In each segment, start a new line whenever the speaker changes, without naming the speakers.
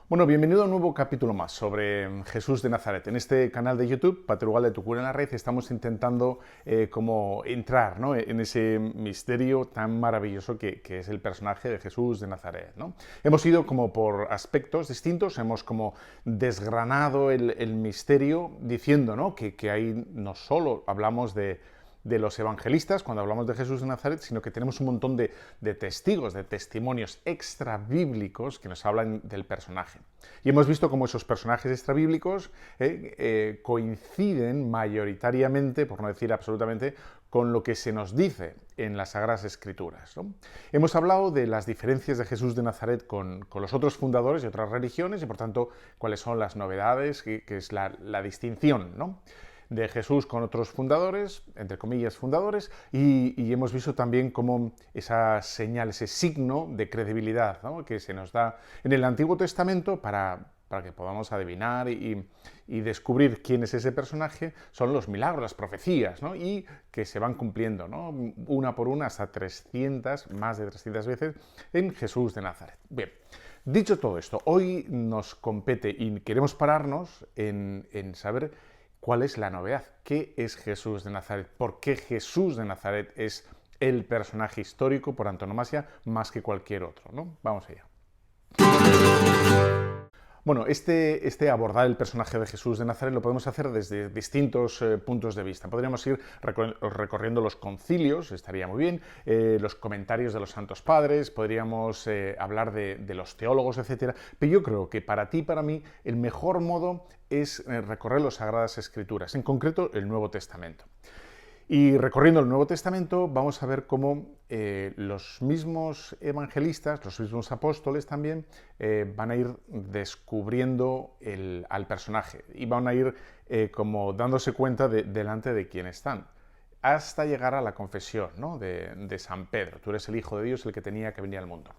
Bueno, bienvenido a un nuevo capítulo más sobre Jesús de Nazaret. En este canal de YouTube, Patrugal de tu cura en la red, estamos intentando como entrar, ¿no?, en ese misterio tan maravilloso que es el personaje de Jesús de Nazaret, ¿no? Hemos ido como por aspectos distintos, hemos como desgranado el misterio diciendo, ¿no?, que ahí no solo hablamos de los evangelistas cuando hablamos de Jesús de Nazaret, sino que tenemos un montón de testigos, de testimonios extrabíblicos que nos hablan del personaje. Y hemos visto cómo esos personajes extrabíblicos coinciden mayoritariamente, por no decir absolutamente, con lo que se nos dice en las Sagradas Escrituras, ¿no? Hemos hablado de las diferencias de Jesús de Nazaret con los otros fundadores de otras religiones y, por tanto, cuáles son las novedades, que es la distinción, ¿no?, de Jesús con otros fundadores, entre comillas fundadores, y hemos visto también cómo esa señal, ese signo de credibilidad, ¿no?, que se nos da en el Antiguo Testamento para que podamos adivinar y descubrir quién es ese personaje, son los milagros, las profecías, ¿no?, y que se van cumpliendo, ¿no?, una por una hasta 300, más de 300 veces en Jesús de Nazaret. Bien, dicho todo esto, hoy nos compete y queremos pararnos en saber ¿cuál es la novedad? ¿Qué es Jesús de Nazaret? ¿Por qué Jesús de Nazaret es el personaje histórico por antonomasia más que cualquier otro, ¿no? Vamos allá. Bueno, este abordar el personaje de Jesús de Nazaret lo podemos hacer desde distintos puntos de vista. Podríamos ir recorriendo los concilios, estaría muy bien, los comentarios de los santos padres, podríamos hablar de los teólogos, etc. Pero yo creo que para ti y para mí el mejor modo es recorrer las Sagradas Escrituras, en concreto el Nuevo Testamento. Y recorriendo el Nuevo Testamento vamos a ver cómo los mismos evangelistas, los mismos apóstoles también, van a ir descubriendo al personaje y van a ir como dándose cuenta delante de quién están, hasta llegar a la confesión, ¿no?, de San Pedro. Tú eres el Hijo de Dios, el que tenía que venir al mundo.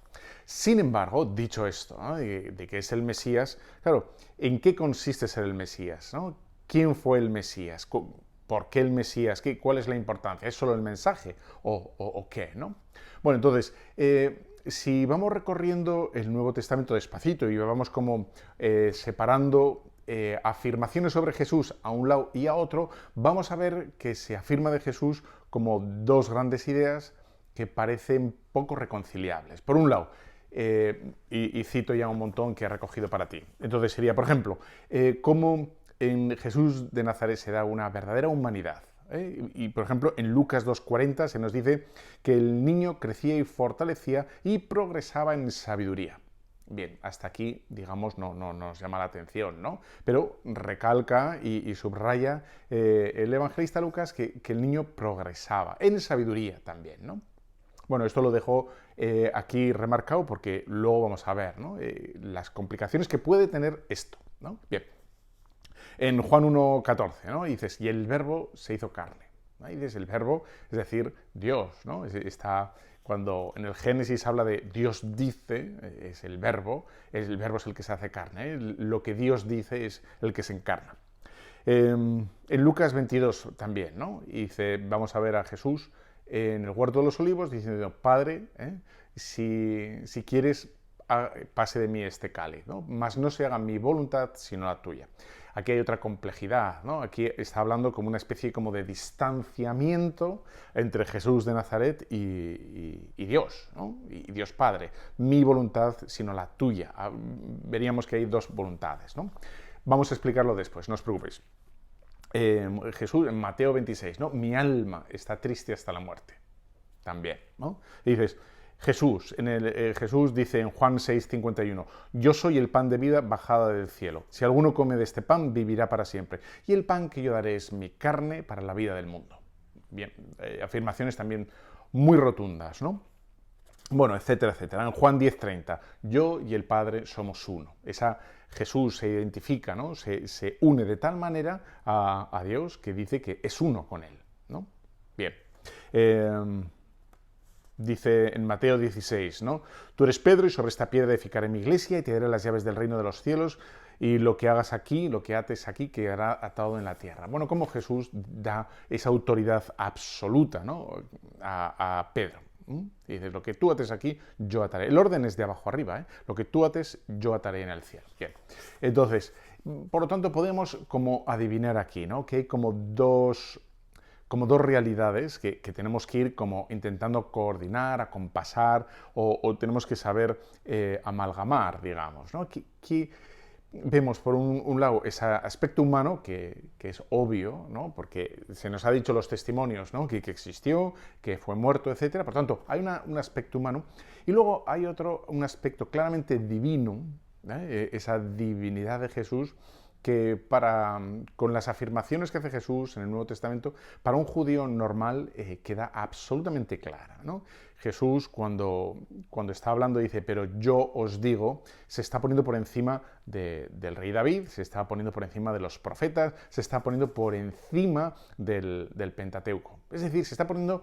Sin embargo, dicho esto, ¿no?, de que es el Mesías, claro, ¿en qué consiste ser el Mesías, ¿no? ¿Quién fue el Mesías? ¿Por qué el Mesías? ¿Cuál es la importancia? ¿Es solo el mensaje o qué, no? Bueno, entonces, si vamos recorriendo el Nuevo Testamento despacito y vamos como separando afirmaciones sobre Jesús a un lado y a otro, vamos a ver que se afirma de Jesús como dos grandes ideas que parecen poco reconciliables. Por un lado, y cito ya un montón que he recogido para ti. Entonces sería, por ejemplo, cómo en Jesús de Nazaret se da una verdadera humanidad. Y, por ejemplo, en Lucas 2:40 se nos dice que el niño crecía y fortalecía y progresaba en sabiduría. Bien, hasta aquí, digamos, no nos llama la atención, ¿no? Pero recalca y subraya el evangelista Lucas que el niño progresaba en sabiduría también, ¿no? Bueno, esto lo dejo aquí remarcado porque luego vamos a ver, ¿no?, las complicaciones que puede tener esto, ¿no? Bien. En Juan 1:14, ¿no?, dices, y el verbo se hizo carne. ¿No? Y dices, el verbo, es decir, Dios, ¿no? Está cuando en el Génesis habla de Dios dice, es el verbo es el que se hace carne, ¿eh? Lo que Dios dice es el que se encarna. En Lucas 22 también, ¿no?, dice, vamos a ver a Jesús en el huerto de los olivos diciendo, Padre, si quieres, pase de mí este cáliz, ¿no?, mas no se haga mi voluntad sino la tuya. Aquí hay otra complejidad, ¿no? Aquí está hablando como una especie como de distanciamiento entre Jesús de Nazaret y Dios, ¿no?, y Dios Padre. Mi voluntad sino la tuya. Veríamos que hay dos voluntades, ¿no? Vamos a explicarlo después, no os preocupéis. Jesús, en Mateo 26, ¿no?, mi alma está triste hasta la muerte. También, ¿no? Y dices, Jesús dice en Juan 6:51, yo soy el pan de vida bajada del cielo. Si alguno come de este pan, vivirá para siempre. Y el pan que yo daré es mi carne para la vida del mundo. Bien, afirmaciones también muy rotundas, ¿no? Bueno, etcétera, etcétera. En Juan 10:30, yo y el Padre somos uno. Jesús se identifica, ¿no?, se une de tal manera a Dios que dice que es uno con Él, ¿no? Bien. Dice en Mateo 16, ¿no?, tú eres Pedro y sobre esta piedra edificaré mi iglesia y te daré las llaves del reino de los cielos y lo que hagas aquí, lo que ates aquí, quedará atado en la tierra. Bueno, como Jesús da esa autoridad absoluta, ¿no?, a Pedro. Y dices, lo que tú ates aquí, yo ataré. El orden es de abajo arriba, ¿eh? Lo que tú ates, yo ataré en el cielo. Bien. Entonces, por lo tanto, podemos como adivinar aquí, ¿no? Que hay como dos realidades que tenemos que ir como intentando coordinar, acompasar o tenemos que saber amalgamar, digamos, ¿no? Que vemos por un lado ese aspecto humano que es obvio, ¿no? Porque se nos ha dicho los testimonios, ¿no? Que existió, que fue muerto, etcétera. Por tanto, hay un aspecto humano y luego hay un aspecto claramente divino, esa divinidad de Jesús que con las afirmaciones que hace Jesús en el Nuevo Testamento, para un judío normal queda absolutamente clara, ¿no? Jesús cuando está hablando dice, pero yo os digo, se está poniendo por encima del rey David, se está poniendo por encima de los profetas, se está poniendo por encima del Pentateuco. Es decir, se está poniendo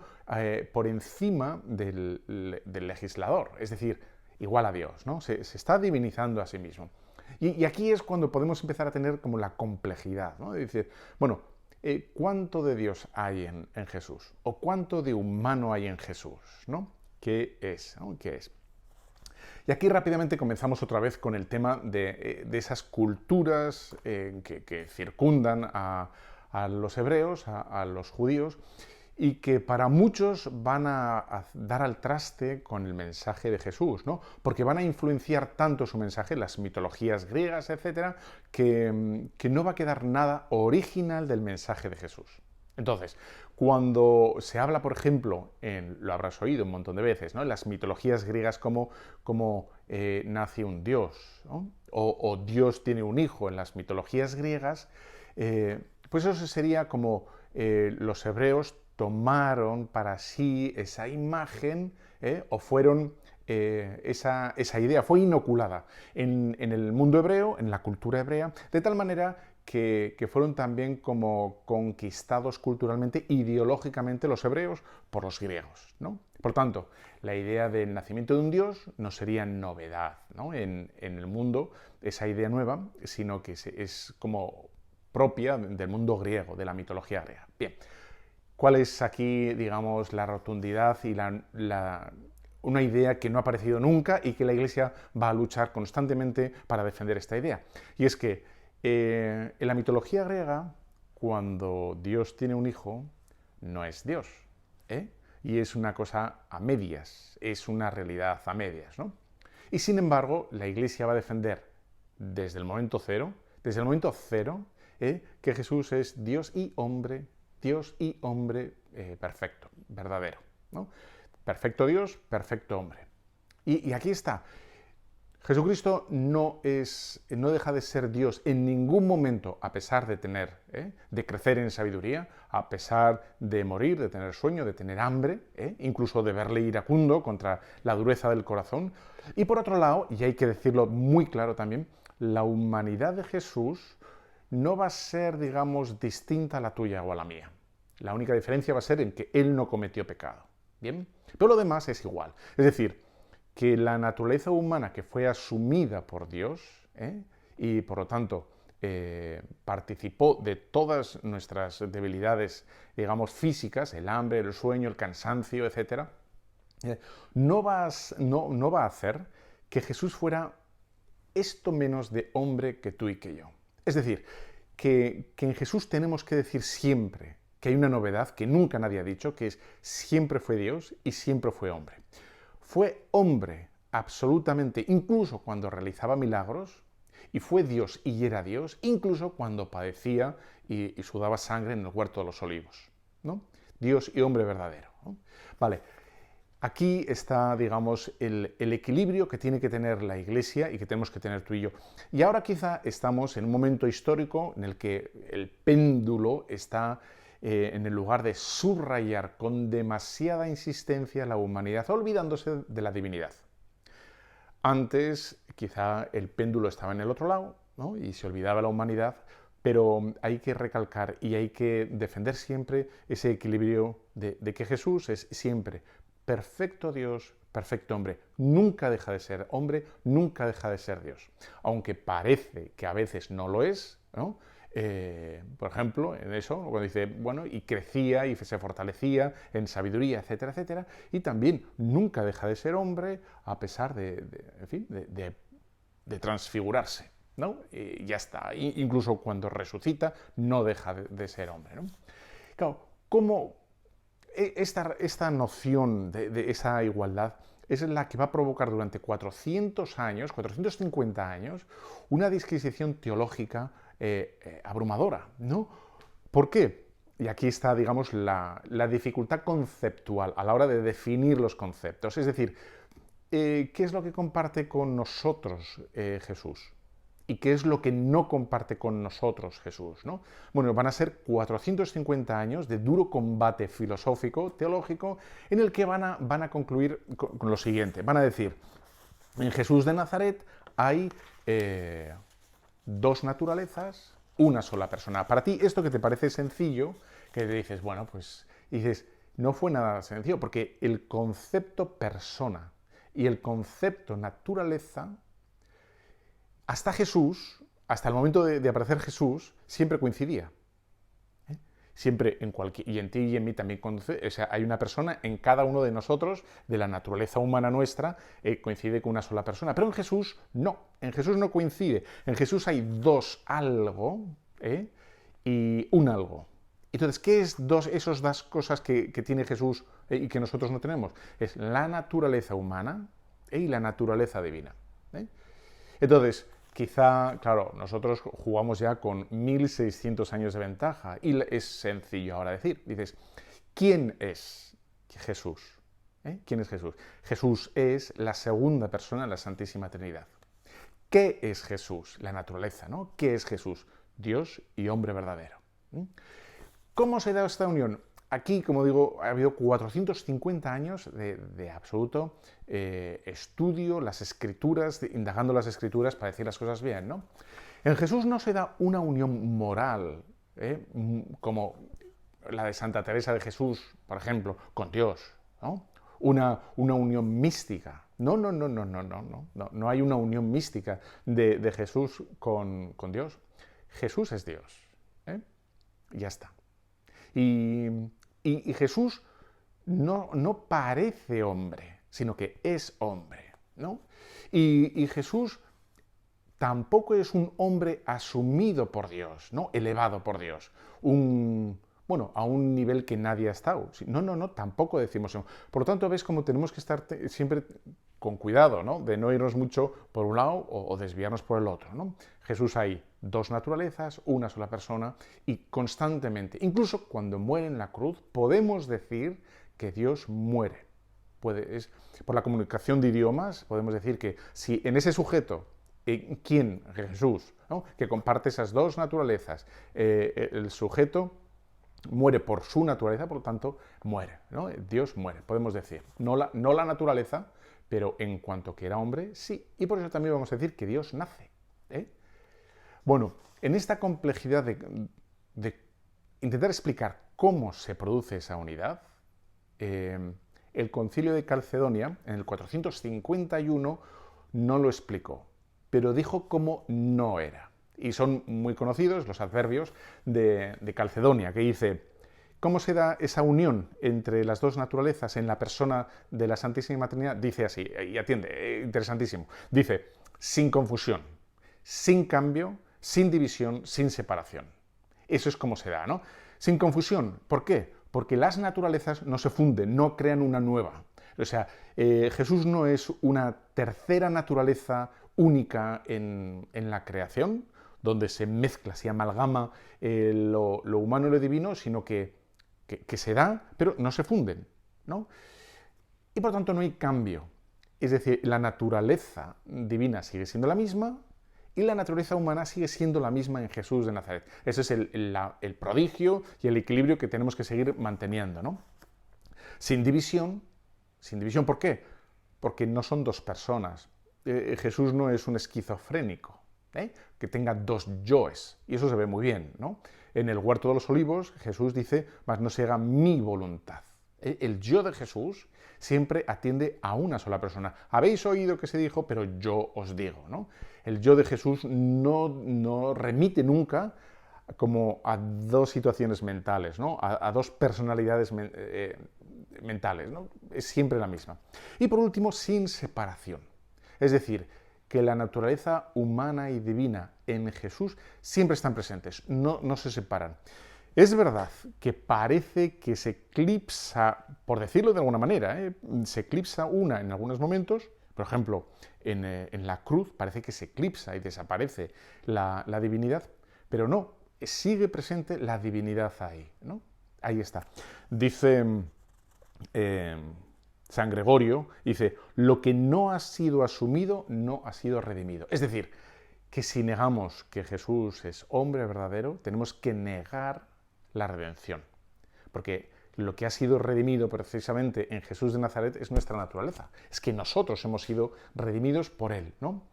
por encima del legislador, es decir, igual a Dios, ¿no? Se está divinizando a sí mismo. Y aquí es cuando podemos empezar a tener como la complejidad, ¿no? De decir, bueno, ¿cuánto de Dios hay en Jesús? ¿O cuánto de humano hay en Jesús? ¿No? ¿Qué es? ¿No? ¿Qué es? Y aquí rápidamente comenzamos otra vez con el tema de esas culturas que circundan a los hebreos, a los judíos, y que para muchos van a dar al traste con el mensaje de Jesús, ¿no? Porque van a influenciar tanto su mensaje, las mitologías griegas, etcétera, que no va a quedar nada original del mensaje de Jesús. Entonces, cuando se habla, por ejemplo, lo habrás oído un montón de veces, ¿no? En las mitologías griegas como nace un dios, ¿no? O Dios tiene un hijo en las mitologías griegas, pues eso sería como los hebreos tomaron para sí esa imagen o fueron, esa idea fue inoculada en el mundo hebreo, en la cultura hebrea, de tal manera que fueron también como conquistados culturalmente, ideológicamente los hebreos por los griegos, ¿no? Por tanto, la idea del nacimiento de un dios no sería novedad, ¿no? en el mundo, esa idea nueva, sino que es como propia del mundo griego, de la mitología griega. Bien. ¿Cuál es aquí, digamos, la rotundidad y una idea que no ha aparecido nunca y que la Iglesia va a luchar constantemente para defender esta idea? Y es que en la mitología griega, cuando Dios tiene un hijo, no es Dios, ¿eh? Y es una cosa a medias, es una realidad a medias, ¿no? Y sin embargo, la Iglesia va a defender desde el momento cero, que Jesús es Dios y hombre perfecto, verdadero, ¿no? Perfecto Dios, perfecto hombre. Y aquí está. Jesucristo no deja de ser Dios en ningún momento, a pesar de crecer en sabiduría, a pesar de morir, de tener sueño, de tener hambre, incluso de verle iracundo contra la dureza del corazón. Y por otro lado, y hay que decirlo muy claro también, la humanidad de Jesús no va a ser, digamos, distinta a la tuya o a la mía. La única diferencia va a ser en que Él no cometió pecado. ¿Bien? Pero lo demás es igual. Es decir, que la naturaleza humana que fue asumida por Dios, y por lo tanto participó de todas nuestras debilidades, digamos, físicas, el hambre, el sueño, el cansancio, etc., no va a hacer que Jesús fuera esto menos de hombre que tú y que yo. Es decir, que en Jesús tenemos que decir siempre que hay una novedad que nunca nadie ha dicho, que es siempre fue Dios y siempre fue hombre. Fue hombre absolutamente, incluso cuando realizaba milagros, y fue Dios y era Dios, incluso cuando padecía y sudaba sangre en el huerto de los olivos, ¿no? Dios y hombre verdadero, ¿no? Vale. Aquí está, digamos, el equilibrio que tiene que tener la Iglesia y que tenemos que tener tú y yo. Y ahora quizá estamos en un momento histórico en el que el péndulo está en el lugar de subrayar con demasiada insistencia la humanidad, olvidándose de la divinidad. Antes quizá el péndulo estaba en el otro lado, ¿no? Y se olvidaba la humanidad, pero hay que recalcar y hay que defender siempre ese equilibrio de que Jesús es siempre perfecto Dios, perfecto hombre. Nunca deja de ser hombre, nunca deja de ser Dios. Aunque parece que a veces no lo es, ¿no? Por ejemplo, en eso, cuando dice, bueno, y crecía y se fortalecía en sabiduría, etcétera, etcétera, y también nunca deja de ser hombre a pesar en fin, de transfigurarse, ¿no? Y ya está. Incluso cuando resucita, no deja de ser hombre, ¿no? Claro, ¿cómo esta noción de esa igualdad es la que va a provocar durante 400 años, 450 años, una disquisición teológica abrumadora, ¿no? ¿Por qué? Y aquí está, digamos, la dificultad conceptual a la hora de definir los conceptos. Es decir, ¿qué es lo que comparte con nosotros Jesús? ¿Y qué es lo que no comparte con nosotros Jesús? ¿No? Bueno, van a ser 450 años de duro combate filosófico, teológico, en el que van a concluir con lo siguiente. Van a decir, en Jesús de Nazaret hay dos naturalezas, una sola persona. Para ti, esto que te parece sencillo, que te dices, bueno, pues dices, no fue nada sencillo, porque el concepto persona y el concepto naturaleza, hasta Jesús, hasta el momento de aparecer Jesús, siempre coincidía. Siempre en cualquier, y en ti y en mí también, o sea, hay una persona en cada uno de nosotros, de la naturaleza humana nuestra, coincide con una sola persona. Pero en Jesús no, en Jesús no coincide. En Jesús hay dos algo y un algo. Entonces, ¿qué es esas dos cosas que tiene Jesús y que nosotros no tenemos? Es la naturaleza humana y la naturaleza divina. Entonces, quizá, claro, nosotros jugamos ya con 1600 años de ventaja y es sencillo ahora decir, dices, ¿quién es Jesús? ¿Quién es Jesús? Jesús es la segunda persona de la Santísima Trinidad. ¿Qué es Jesús? La naturaleza, ¿no? ¿Qué es Jesús? Dios y hombre verdadero. ¿Cómo se da esta unión? Aquí, como digo, ha habido 450 años de absoluto estudio, las escrituras, indagando las escrituras para decir las cosas bien, ¿no? En Jesús no se da una unión moral, como la de Santa Teresa de Jesús, por ejemplo, con Dios, ¿no? Una unión mística. No hay una unión mística de Jesús con Dios. Jesús es Dios. Ya está. Y Jesús no parece hombre, sino que es hombre, ¿no? Y Jesús tampoco es un hombre asumido por Dios, ¿no? Elevado por Dios, a un nivel que nadie ha estado. No, tampoco decimos eso. Por lo tanto, ves cómo tenemos que estar siempre con cuidado, ¿no? De no irnos mucho por un lado o desviarnos por el otro, ¿no? Jesús hay dos naturalezas, una sola persona, y constantemente, incluso cuando muere en la cruz, podemos decir que Dios muere. Por la comunicación de idiomas, podemos decir que si en ese sujeto, ¿quién? Jesús, ¿no? Que comparte esas dos naturalezas, el sujeto muere por su naturaleza, por lo tanto, muere, ¿no? Dios muere, podemos decir. No la naturaleza, pero en cuanto que era hombre, sí. Y por eso también vamos a decir que Dios nace. Bueno, en esta complejidad de intentar explicar cómo se produce esa unidad, el Concilio de Calcedonia, en el 451, no lo explicó, pero dijo cómo no era. Y son muy conocidos los adverbios de Calcedonia, que dice, ¿cómo se da esa unión entre las dos naturalezas en la persona de la Santísima Trinidad? Dice así, y atiende, interesantísimo, dice, sin confusión, sin cambio, sin división, sin separación. Eso es como se da, ¿no? Sin confusión. ¿Por qué? Porque las naturalezas no se funden, no crean una nueva. O sea, Jesús no es una tercera naturaleza única en la creación, donde se mezcla, se amalgama lo humano y lo divino, sino que se da, pero no se funden, ¿no? Y por tanto no hay cambio. Es decir, la naturaleza divina sigue siendo la misma, y la naturaleza humana sigue siendo la misma en Jesús de Nazaret. Ese es el prodigio y el equilibrio que tenemos que seguir manteniendo, ¿no? Sin división, ¿por qué? Porque no son dos personas. Jesús no es un esquizofrénico, que tenga dos yoes, y eso se ve muy bien, ¿no? En el Huerto de los Olivos, Jesús dice, mas no se haga mi voluntad. El yo de Jesús siempre atiende a una sola persona. Habéis oído que se dijo, pero yo os digo, ¿no? El yo de Jesús no remite nunca como a dos situaciones mentales, ¿no? A dos personalidades mentales, ¿no? Es siempre la misma. Y por último, sin separación. Es decir, que la naturaleza humana y divina en Jesús siempre están presentes, no se separan. Es verdad que parece que se eclipsa, por decirlo de alguna manera, se eclipsa una en algunos momentos, por ejemplo, en la cruz parece que se eclipsa y desaparece la divinidad, pero no, sigue presente la divinidad ahí, ¿no? Ahí está. Dice San Gregorio, dice, lo que no ha sido asumido no ha sido redimido. Es decir, que si negamos que Jesús es hombre verdadero, tenemos que negar la redención. Porque lo que ha sido redimido precisamente en Jesús de Nazaret es nuestra naturaleza. Es que nosotros hemos sido redimidos por Él, ¿no?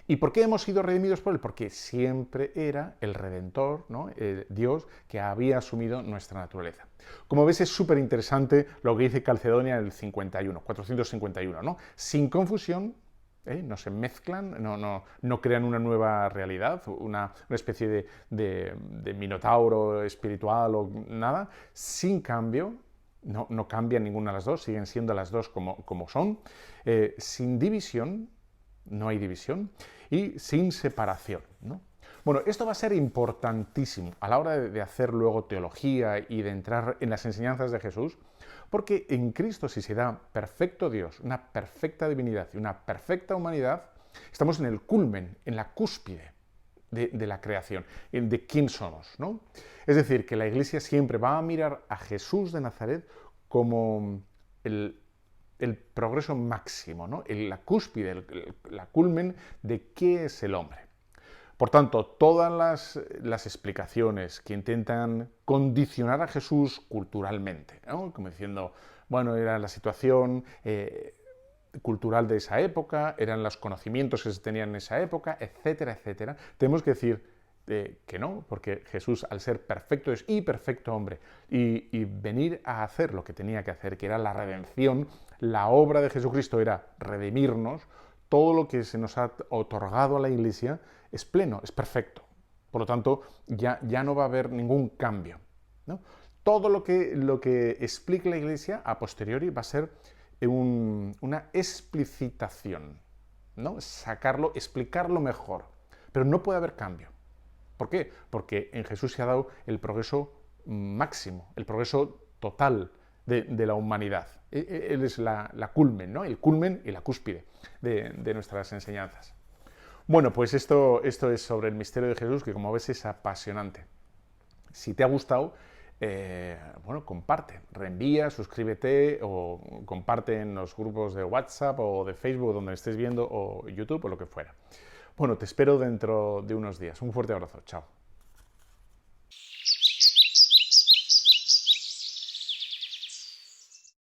¿Y por qué hemos sido redimidos por Él? Porque siempre era el Redentor, ¿no? Dios, que había asumido nuestra naturaleza. Como ves, es súper interesante lo que dice Calcedonia en el 451, ¿no? Sin confusión, no se mezclan, no crean una nueva realidad, una especie de minotauro espiritual o nada, sin cambio, no cambian ninguna de las dos, siguen siendo las dos como son, sin división, no hay división, y sin separación, ¿no? Bueno, esto va a ser importantísimo a la hora de hacer luego teología y de entrar en las enseñanzas de Jesús, porque en Cristo, si se da perfecto Dios, una perfecta divinidad y una perfecta humanidad, estamos en el culmen, en la cúspide de la creación, de quién somos, ¿no? Es decir, que la Iglesia siempre va a mirar a Jesús de Nazaret como el progreso máximo, ¿no? La cúspide, la culmen de qué es el hombre. Por tanto, todas las explicaciones que intentan condicionar a Jesús culturalmente, ¿no? Como diciendo, bueno, era la situación cultural de esa época, eran los conocimientos que se tenían en esa época, etcétera, etcétera, tenemos que decir que no, porque Jesús, al ser perfecto, es y perfecto hombre, y venir a hacer lo que tenía que hacer, que era la redención, la obra de Jesucristo era redimirnos, todo lo que se nos ha otorgado a la Iglesia es pleno, es perfecto. Por lo tanto, ya no va a haber ningún cambio, ¿no? Todo lo que explique la Iglesia a posteriori va a ser una explicitación, ¿no? Explicarlo mejor, pero no puede haber cambio. ¿Por qué? Porque en Jesús se ha dado el progreso máximo, el progreso total de la humanidad. Él es la culmen, ¿no? El culmen y la cúspide de nuestras enseñanzas. Bueno, pues esto es sobre el misterio de Jesús, que como ves es apasionante. Si te ha gustado, bueno, comparte, reenvía, suscríbete o comparte en los grupos de WhatsApp o de Facebook donde estés viendo, o YouTube o lo que fuera. Bueno, te espero dentro de unos días. Un fuerte abrazo. Chao.